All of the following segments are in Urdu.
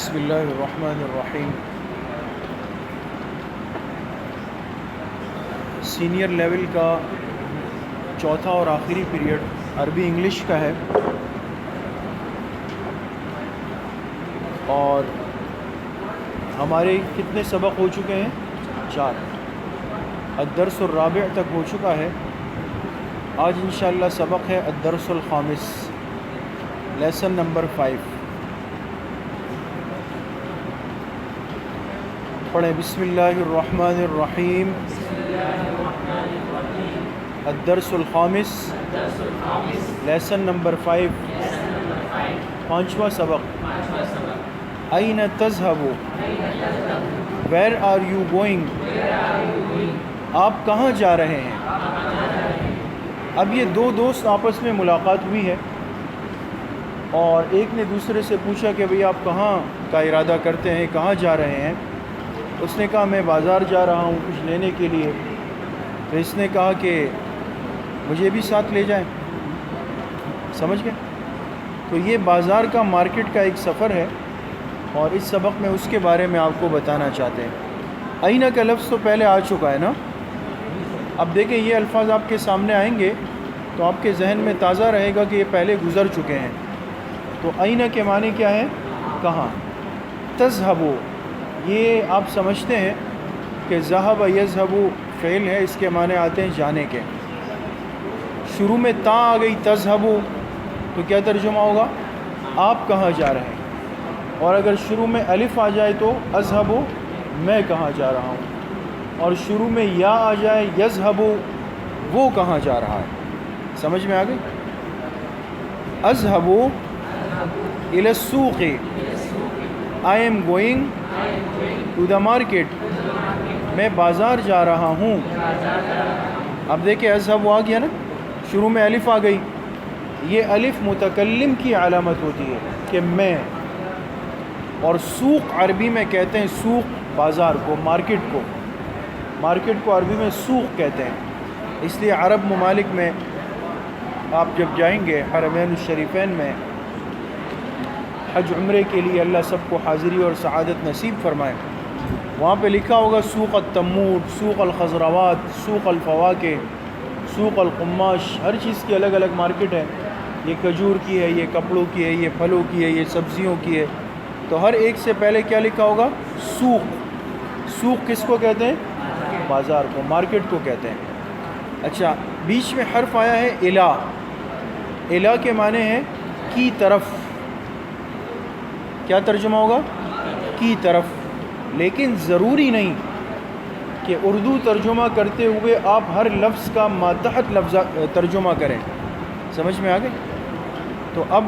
بسم اللہ الرحمن الرحیم۔ سینئر لیول کا چوتھا اور آخری پیریڈ عربی انگلش کا ہے، اور ہمارے کتنے سبق ہو چکے ہیں؟ 4۔ الدرس الرابع تک ہو چکا ہے۔ آج انشاءاللہ سبق ہے الدرس الخامس، لیسن نمبر 5۔ پڑھیں بسم اللہ الرحمن الرحیم۔ الدرس الخامس، لیسن نمبر 5، پانچواں سبق۔ این تذهب، ویر آر یو گوئنگ، آپ کہاں جا رہے ہیں؟ اب یہ دو دوست آپس میں ملاقات ہوئی ہے، اور ایک نے دوسرے سے پوچھا کہ بھئی آپ کہاں کا ارادہ کرتے ہیں، کہاں جا رہے ہیں؟ اس نے کہا میں بازار جا رہا ہوں کچھ لینے کے لیے۔ تو اس نے کہا کہ مجھے بھی ساتھ لے جائیں۔ سمجھ گئے؟ تو یہ بازار کا، مارکیٹ کا ایک سفر ہے، اور اس سبق میں اس کے بارے میں آپ کو بتانا چاہتے ہیں۔ آئینہ کا لفظ تو پہلے آ چکا ہے نا؟ اب دیکھیں یہ الفاظ آپ کے سامنے آئیں گے تو آپ کے ذہن میں تازہ رہے گا کہ یہ پہلے گزر چکے ہیں۔ تو آئینہ کے معنی کیا ہے؟ کہاں۔ تذهب، یہ آپ سمجھتے ہیں کہ ذہب یذہب فعل ہے، اس کے معنی آتے ہیں جانے کے۔ شروع میں تا آ گئی تذهب، تو کیا ترجمہ ہوگا؟ آپ کہاں جا رہے ہیں۔ اور اگر شروع میں الف آ جائے تو اذهب، میں کہاں جا رہا ہوں۔ اور شروع میں یا آ جائے یذهب، وہ کہاں جا رہا ہے۔ سمجھ میں آ گئی؟ اذهب الى السوق، I am going to the market، میں بازار جا رہا ہوں۔ اب دیکھیں اذهب آ گیا نا، شروع میں الف آ گئی۔ یہ الف متکلم کی علامت ہوتی ہے کہ میں، اور سوق عربی میں کہتے ہیں سوق بازار کو، مارکیٹ کو۔ مارکیٹ کو عربی میں سوق کہتے ہیں۔ اس لیے عرب ممالک میں آپ جب جائیں گے حرمین الشریفین میں حج عمرے کے لیے، اللہ سب کو حاضری اور سعادت نصیب فرمائے، وہاں پہ لکھا ہوگا سوق التمور، سوق الخضروات، سوق الفواکہ، سوق القماش۔ ہر چیز کی الگ الگ مارکیٹ ہے۔ یہ کھجور کی ہے، یہ کپڑوں کی ہے، یہ پھلوں کی ہے، یہ سبزیوں کی ہے۔ تو ہر ایک سے پہلے کیا لکھا ہوگا؟ سوق۔ سوق کس کو کہتے ہیں؟ بازار کو، مارکیٹ کو کہتے ہیں۔ اچھا، بیچ میں حرف آیا ہے الا۔ الا کے معنی ہے کی طرف۔ کیا ترجمہ ہوگا؟ کی طرف۔ لیکن ضروری نہیں کہ اردو ترجمہ کرتے ہوئے آپ ہر لفظ کا ماتحت لفظ ترجمہ کریں۔ سمجھ میں آ گئی؟ تو اب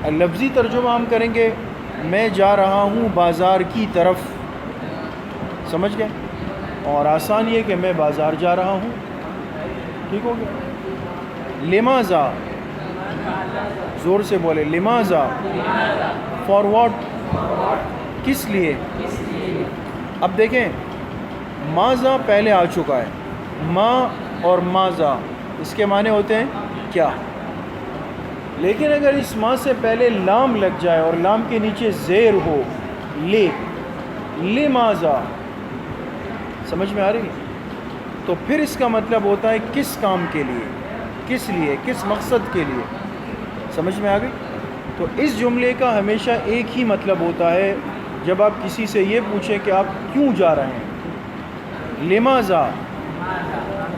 لفظی ترجمہ ہم کریں گے، میں جا رہا ہوں بازار کی طرف۔ سمجھ گئے؟ اور آسان یہ کہ میں بازار جا رہا ہوں۔ ٹھیک ہو گیا؟ لماذا، زور سے بولے، لماذا، فار واٹ، کس لیے۔ اب دیکھیں ماذا پہلے آ چکا ہے، ما اور ماذا اس کے معنی ہوتے ہیں کیا۔ لیکن اگر اس ما سے پہلے لام لگ جائے اور لام کے نیچے زیر ہو، لماذا، سمجھ میں آ رہی ہے؟ تو پھر اس کا مطلب ہوتا ہے کس کام کے لیے، کس لیے، کس مقصد کے لیے۔ سمجھ میں آ گئی؟ تو اس جملے کا ہمیشہ ایک ہی مطلب ہوتا ہے جب آپ کسی سے یہ پوچھیں کہ آپ کیوں جا رہے ہیں۔ لماذا،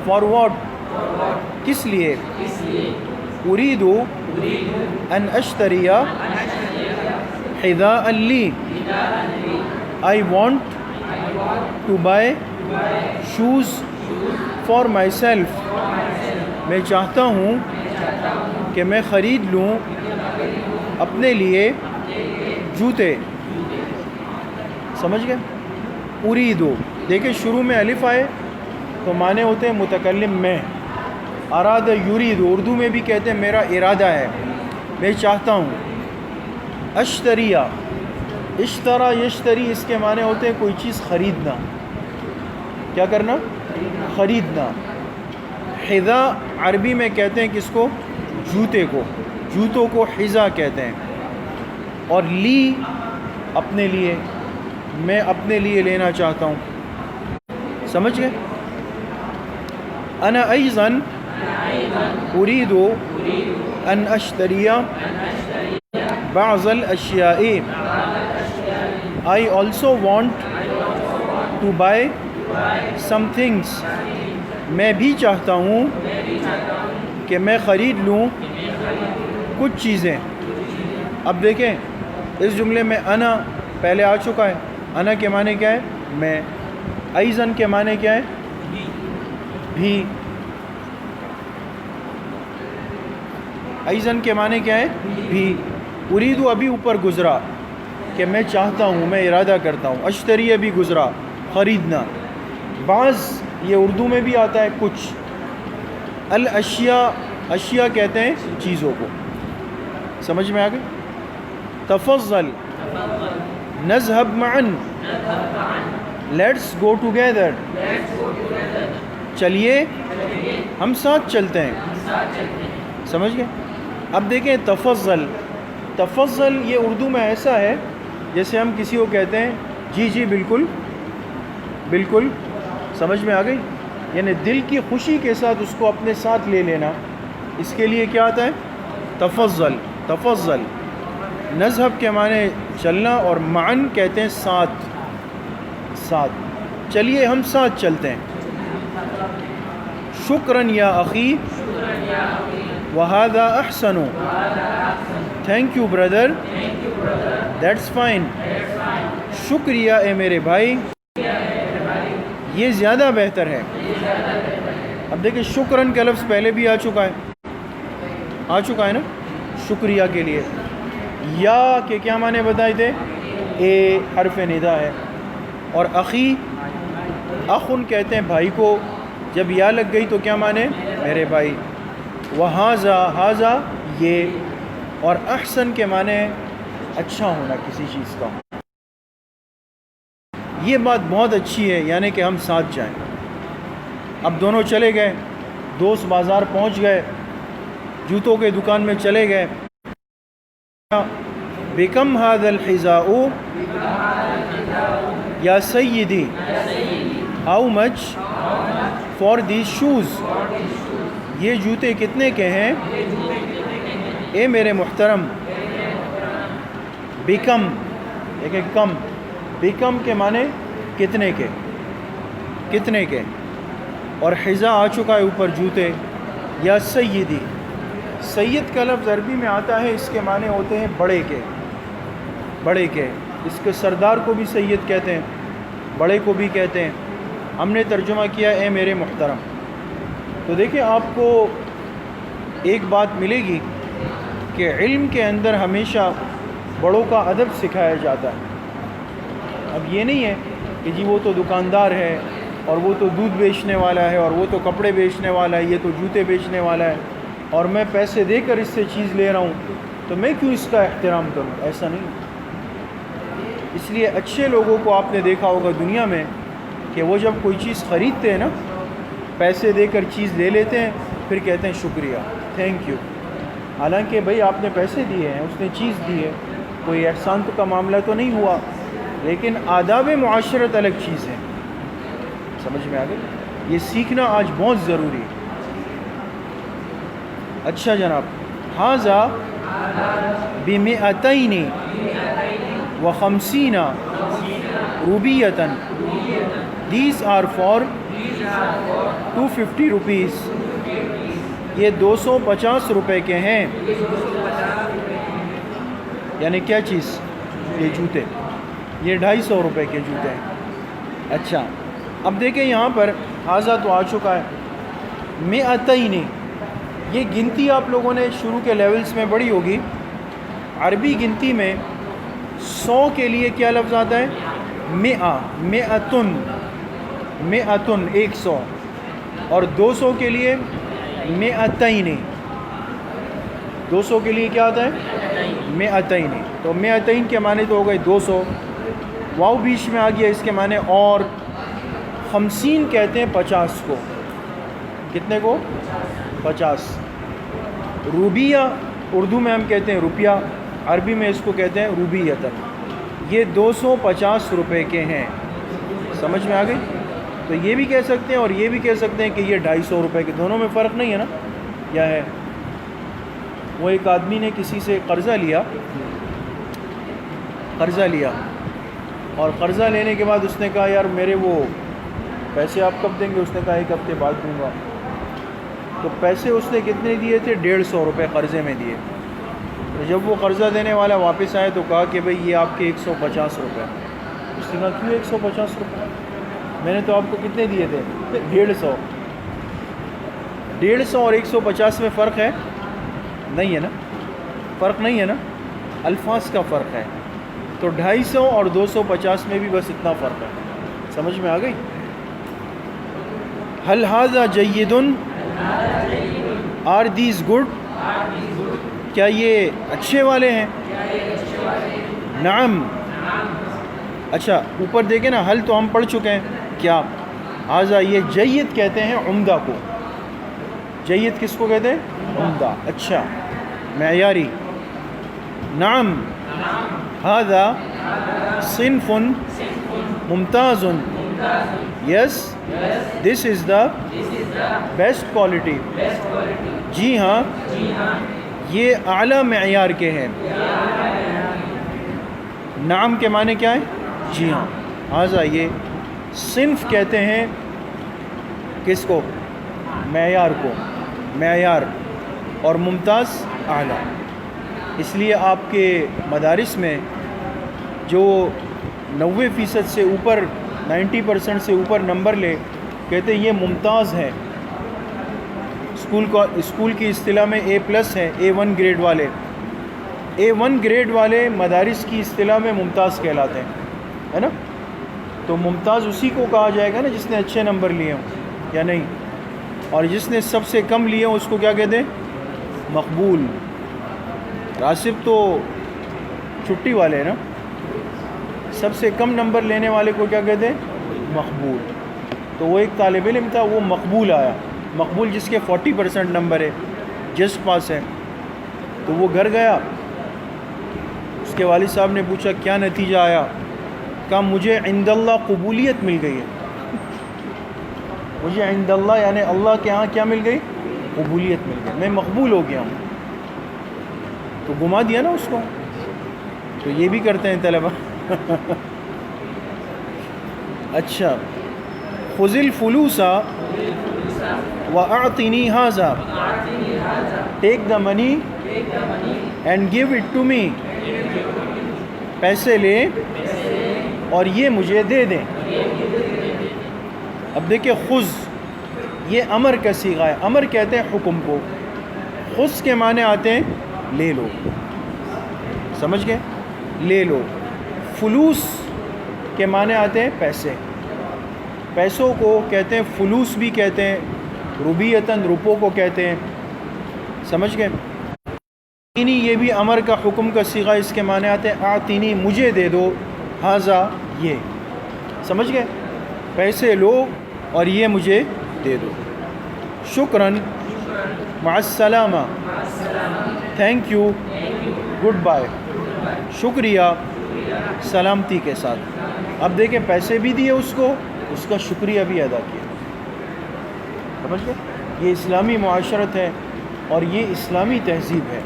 فار واٹ، کس لیے۔ اريد ان اشتری حذاء لی، I want to buy shoes for myself، میں چاہتا ہوں کہ میں خرید لوں اپنے لیے جوتے۔ سمجھ گئے؟ اریدو، دیکھیں شروع میں الف آئے تو معنی ہوتے ہیں متکلم میں۔ اراد یرید، اردو میں بھی کہتے ہیں میرا ارادہ ہے، میں چاہتا ہوں۔ اشتریہ، اشترا یشتری، اس کے معنی ہوتے ہیں کوئی چیز خریدنا۔ کیا کرنا؟ خریدنا۔ حذاء عربی میں کہتے ہیں کس کو؟ جوتے کو، جوتوں کو حذاء کہتے ہیں۔ اور لی اپنے لیے، میں اپنے لیے لینا چاہتا ہوں. سمجھ گئے؟ انا ایضاً اريد ان اشتری بعض الاشیاء. I also want to buy some things. میں بھی چاہتا ہوں کہ میں خرید لوں کچھ چیزیں. اب دیکھیں اس جملے میں انا پہلے آ چکا ہے. انا کے معنی کیا ہے؟ میں. ایضاً کے معنی کیا ہے؟ بھی. ایضاً کے معنی کیا ہے؟ بھی. اريد ابھی اوپر گزرا کہ میں چاہتا ہوں، میں ارادہ کرتا ہوں. اشتری ابھی گزرا، خریدنا. بعض یہ اردو میں بھی آتا ہے کچھ. الاشیاء، اشیاء کہتے ہیں چیزوں کو. سمجھ میں آ گئی؟ تفضل نذهب معا، لیٹس گو ٹوگیدر. چلیے ہم ساتھ چلتے ہیں. سمجھ گئے؟ اب دیکھیں تفضل. تفضل یہ اردو میں ایسا ہے جیسے ہم کسی کو کہتے ہیں جی جی بالکل بالکل. سمجھ میں آ گئی؟ یعنی دل کی خوشی کے ساتھ اس کو اپنے ساتھ لے لینا. اس کے لیے کیا آتا ہے؟ تفضل. تفضل نذهب کے معنی چلنا، اور معن کہتے ہیں ساتھ. ساتھ چلیے ہم ساتھ چلتے ہیں. شکراً یا اخی وہذا احسن. Thank you brother, that's fine. شکریہ اے میرے بھائی، یہ زیادہ بہتر ہے. اب دیکھیں شکراً کا لفظ پہلے بھی آ چکا ہے نا شکریہ کے لیے. یا کہ کیا معنی بتائے تھے؟ اے حرف ندا ہے. اور اخی، اخن کہتے ہیں بھائی کو. جب یا لگ گئی تو کیا معنی؟ میرے بھائی. وہذا، ہذا یہ. اور احسن کے معنی اچھا ہونا کسی چیز کا. یہ بات بہت اچھی ہے، یعنی کہ ہم ساتھ جائیں. اب دونوں چلے گئے، دوست بازار پہنچ گئے، جوتوں کے دکان میں چلے گئے. بکم ھذا الحذاء یا سیدی، how much for these shoes. یہ جوتے کتنے کے ہیں اے میرے محترم؟ بکم، دیکھیں کم، بکم کے معنی کتنے کے، کتنے کے. اور حذاء آ چکا ہے اوپر جوتے. یا سیدی، سید کا لفظ عربی میں آتا ہے، اس کے معنی ہوتے ہیں بڑے کے. بڑے کے، اس کے سردار کو بھی سید کہتے ہیں، بڑے کو بھی کہتے ہیں. ہم نے ترجمہ کیا اے میرے محترم. تو دیکھیں آپ کو ایک بات ملے گی کہ علم کے اندر ہمیشہ بڑوں کا ادب سکھایا جاتا ہے. اب یہ نہیں ہے کہ جی وہ تو دکاندار ہے، اور وہ تو دودھ بیچنے والا ہے، اور وہ تو کپڑے بیچنے والا ہے، یہ تو جوتے بیچنے والا ہے، اور میں پیسے دے کر اس سے چیز لے رہا ہوں تو میں کیوں اس کا احترام کروں؟ ایسا نہیں. اس لیے اچھے لوگوں کو آپ نے دیکھا ہوگا دنیا میں کہ وہ جب کوئی چیز خریدتے ہیں نا، پیسے دے کر چیز لے لیتے ہیں، پھر کہتے ہیں شکریہ، تھینک یو. حالانکہ بھئی آپ نے پیسے دیے ہیں، اس نے چیز دی ہے، کوئی احسان کا معاملہ تو نہیں ہوا، لیکن آداب معاشرت الگ چیز ہے. سمجھ میں آ گئی؟ یہ سیکھنا آج بہت ضروری ہے. اچھا جناب، ھذا بمئتین وخمسین روبیۃ. These are for 250 rupees. یہ 250 روپے کے ہیں. یعنی کیا چیز؟ یہ جوتے. یہ 250 روپے کے جوتے ہیں. اچھا اب دیکھیں یہاں پر ھذا تو آ چکا ہے. مئتین، یہ گنتی آپ لوگوں نے شروع کے لیولز میں پڑھی ہوگی. عربی گنتی میں 100 کے لیے کیا لفظ آتا ہے؟ مئہ. مئتن، مئتن 100. اور 200 کے لیے مئتین. 200 کے لیے کیا آتا ہے؟ مئتین. تو مئتین کے معنی تو ہو گئے 200. واو بیچ میں آ گیا، اس کے معنی اور. 50 کہتے ہیں 50 کو. کتنے کو؟ 50. روبیہ اردو میں ہم کہتے ہیں روپیہ، عربی میں اس کو کہتے ہیں روبیۃ. یہ 250 روپے کے ہیں. سمجھ میں آ گئی؟ تو یہ بھی کہہ سکتے ہیں اور یہ بھی کہہ سکتے ہیں کہ یہ 250 روپے کے. دونوں میں فرق نہیں ہے نا؟ کیا ہے؟ وہ ایک آدمی نے کسی سے قرضہ لیا اور قرضہ لینے کے بعد اس نے کہا یار میرے وہ پیسے آپ کب دیں گے؟ اس نے کہا 1 ہفتے بعد دوں گا. تو پیسے اس نے کتنے دیے تھے؟ 150 روپے قرضے میں دیے. تو جب وہ قرضہ دینے والا واپس آئے تو کہا کہ بھئی یہ آپ کے 150 روپے. اس نے کہا کیوں 150 روپے؟ میں نے تو آپ کو کتنے دیے تھے؟ 150. 150 اور 150 میں فرق ہے؟ نہیں ہے نا؟ فرق نہیں ہے نا؟ الفاظ کا فرق ہے. تو 250 اور 250 میں بھی بس اتنا فرق ہے. سمجھ میں آ گئی؟ هل هذا جید؟ are these good؟ کیا یہ اچھے والے ہیں؟ نعم. اچھا اوپر دیکھیں نا، حل تو ہم پڑھ چکے ہیں. کیا هذا؟ یہ جید کہتے ہیں عمدہ کو. جید کس کو کہتے ہیں؟ عمدہ. اچھا معیاری. نعم هذا صنف ممتاز. yes this is the best quality. جی ہاں یہ اعلیٰ معیار کے ہیں. نعم کے معنی کیا ہے؟ جی ہاں. هذا یہ صنف کہتے ہیں کس کو؟ معیار کو. معیار اور ممتاز اعلیٰ. اس لیے آپ کے مدارس میں جو 90% سے اوپر 90% سے اوپر نمبر لے کہتے ہیں یہ ممتاز ہے. اسکول کی اصطلاح میں A+ ہے. A1 گریڈ والے A1 گریڈ والے مدارس کی اصطلاح میں ممتاز کہلاتے ہیں، ہے نا؟ تو ممتاز اسی کو کہا جائے گا نا جس نے اچھے نمبر لیے ہوں، یا نہیں؟ اور جس نے سب سے کم لیے ہوں اس کو کیا کہتے ہیں؟ مقبول. راسب تو چھٹی والے ہیں نا. سب سے کم نمبر لینے والے کو کیا کہتے ہیں؟ مقبول. تو وہ ایک طالب علم تھا، وہ مقبول آیا. مقبول جس کے 40% نمبر ہے، جسٹ پاس ہے. تو وہ گھر گیا، اس کے والد صاحب نے پوچھا کیا نتیجہ آیا؟ کہا مجھے عند اللہ قبولیت مل گئی ہے. مجھے عند اللہ یعنی اللہ کے ہاں کیا مل گئی؟ قبولیت مل گئی. میں مقبول ہو گیا ہوں. تو گھما دیا نا اس کو. تو یہ بھی کرتے ہیں طلبہ. اچھا خذ الفلوس واعطنی هذا. Take the money and give it to me. پیسے لے اور یہ مجھے دے دیں. اب دیکھیں خذ یہ امر کا صیغہ ہے. امر کہتے ہیں حکم کو. خذ کے معنی آتے ہیں لے لو. سمجھ گئے؟ لے لو. فلوس کے معنی آتے ہیں پیسے. پیسوں کو کہتے ہیں فلوس بھی کہتے ہیں، روبیتاً روپوں کو کہتے ہیں. سمجھ گئے؟ آتینی یہ بھی امر کا حکم کا صیغہ، اس کے معنی آتے ہیں آتینی مجھے دے دو، ہاذا یہ. سمجھ گئے؟ پیسے لو اور یہ مجھے دے دو. شکراً، مع السلامہ، تھینک یو، گڈ بائے. شکریہ سلامتی کے ساتھ. اب دیکھیں پیسے بھی دیے اس کو، اس کا شکریہ بھی ادا کیا. سمجھ گئے؟ یہ اسلامی معاشرت ہے اور یہ اسلامی تہذیب ہے.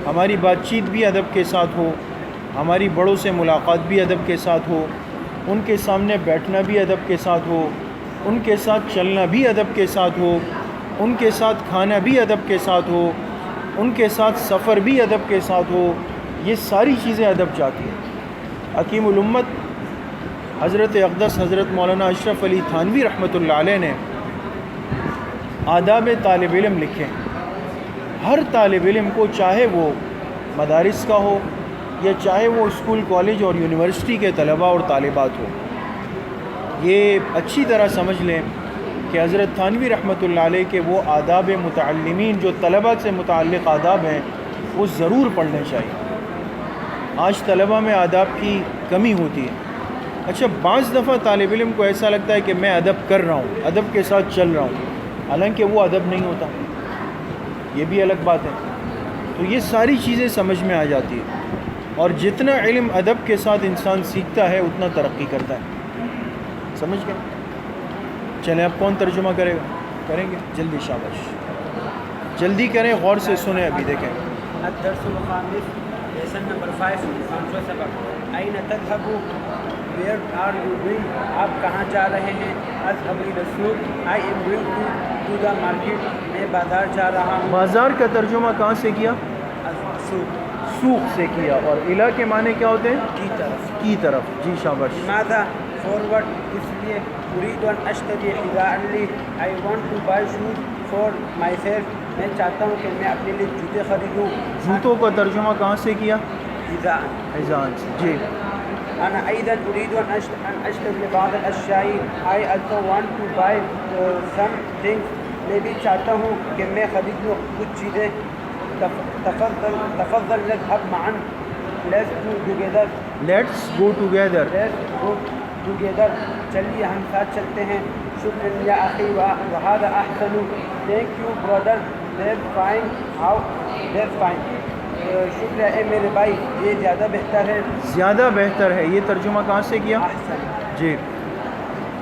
ہماری بات چیت بھی ادب کے ساتھ ہو، ہماری بڑوں سے ملاقات بھی ادب کے ساتھ ہو، ان کے سامنے بیٹھنا بھی ادب کے ساتھ ہو، ان کے ساتھ چلنا بھی ادب کے ساتھ ہو، ان کے ساتھ کھانا بھی ادب کے ساتھ ہو، ان کے ساتھ سفر بھی ادب کے ساتھ ہو. یہ ساری چیزیں ادب چاہتی ہیں. حکیم الامت حضرت اقدس حضرت مولانا اشرف علی تھانوی رحمۃ اللہ علیہ نے آداب طالب علم لکھے. ہر طالب علم کو، چاہے وہ مدارس کا ہو یا چاہے وہ اسکول کالج اور یونیورسٹی کے طلباء اور طالبات ہو، یہ اچھی طرح سمجھ لیں کہ حضرت تھانوی رحمۃ اللہ علیہ کے وہ آداب متعلمین جو طلباء سے متعلق آداب ہیں وہ ضرور پڑھنے چاہیے. آج طلباء میں آداب کی کمی ہوتی ہے. اچھا بعض دفعہ طالب علم کو ایسا لگتا ہے کہ میں ادب کر رہا ہوں، ادب کے ساتھ چل رہا ہوں، حالانکہ وہ ادب نہیں ہوتا. یہ بھی الگ بات ہے. تو یہ ساری چیزیں سمجھ میں آ جاتی ہے. اور جتنا علم ادب کے ساتھ انسان سیکھتا ہے اتنا ترقی کرتا ہے. سمجھ گئے؟ چلیں اب کون ترجمہ کرے گا؟ کریں گے جلدی، شاباش جلدی کریں، غور سے سنیں. ابھی دیکھیں الدرس الخامس لیسن نمبر 5 پانچواں سبق. أين تذهب؟ Where are you going? آپ کہاں جا رہے ہیں؟ اذهب إلى السوق. I am going to the market. میں بازار جا رہا ہوں. بازار کا ترجمہ کہاں سے کیا؟ السوق سوق سے کیا. اور الہ کے معنی کیا ہوتے ہیں؟ کی طرف. کی طرف. جی شاباش. لماذا؟ فارورڈ اس لیے. أريد أن أشتري حذاء لي. I want to buy shoes for myself. میں چاہتا ہوں کہ میں اپنے لیے جوتے خریدوں. جوتوں کا ترجمہ کہاں سے کیا؟ حذاء. حذاء سے. جی. أنا أيضا أريد أن أشتري بعض الأشياء. I also want to buy some things. میں بھی چاہتا ہوں کہ میں خرید لوں کچھ چیزیں. تفضل نذهب معا. Let's go together. Let's go together. Let's go together. چلیے ہم ساتھ چلتے ہیں. شکرا یا اخی وهذا احسن. Thank you brother. That's fine. How? That's fine. شکریہ اے میرے بھائی، یہ زیادہ بہتر ہے. زیادہ بہتر ہے. یہ ترجمہ کہاں سے کیا؟ احسن. جی.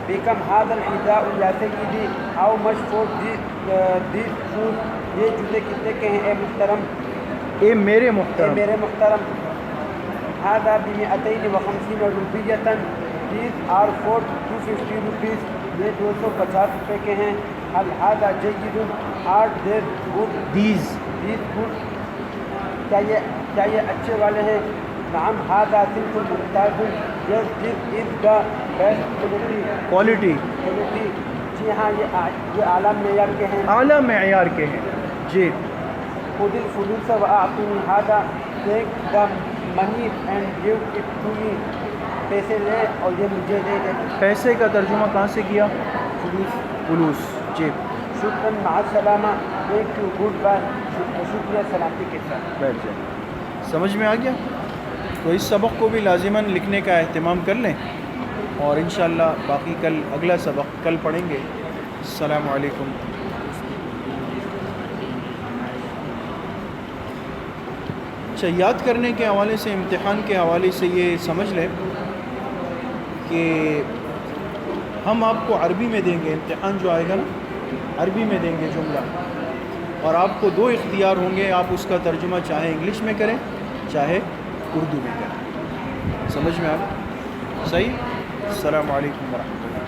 بیکم هذا الحذاء یا سیدی. How much for these shoes? یہ جوتے کتنے کے ہیں اے محترم؟ اے میرے اے محترم. میرے محترم. هذا ب250 روپیہ. These are for 250 rupees. یہ 250 روپے کے ہیں. هل هذا جيد؟ Are they good؟ These. These good. کیا یہ اچھے والے ہیں؟ نعم هذا صنف ممتاز. Yes, this is the best quality. quality. جی ہاں یہ اعلیٰ معیار کے ہیں. اعلیٰ معیار کے ہیں. جی. خذ الفلوس واعطني هذا. Take the money and give it to me. پیسے لے اور یہ مجھے دے دے. پیسے کا ترجمہ کہاں سے کیا؟ فلوس. فلوس. جی. شکراً مع السلامہ. Thank you goodbye. شکریہ سلامتی کے ساتھ. بیٹھ جائیں. سمجھ میں آ گیا؟ تو اس سبق کو بھی لازماً لکھنے کا اہتمام کر لیں، اور انشاءاللہ باقی کل اگلا سبق کل پڑھیں گے. السلام علیکم. اچھا، یاد کرنے کے حوالے سے، امتحان کے حوالے سے یہ سمجھ لیں کہ ہم آپ کو عربی میں دیں گے. امتحان جو آئے گا نا، عربی میں دیں گے جملہ، اور آپ کو 2 اختیار ہوں گے. آپ اس کا ترجمہ چاہے انگلش میں کریں چاہے اردو میں کریں. سمجھ میں آ گیا؟ صحیح. السلام علیکم ورحمۃ اللہ.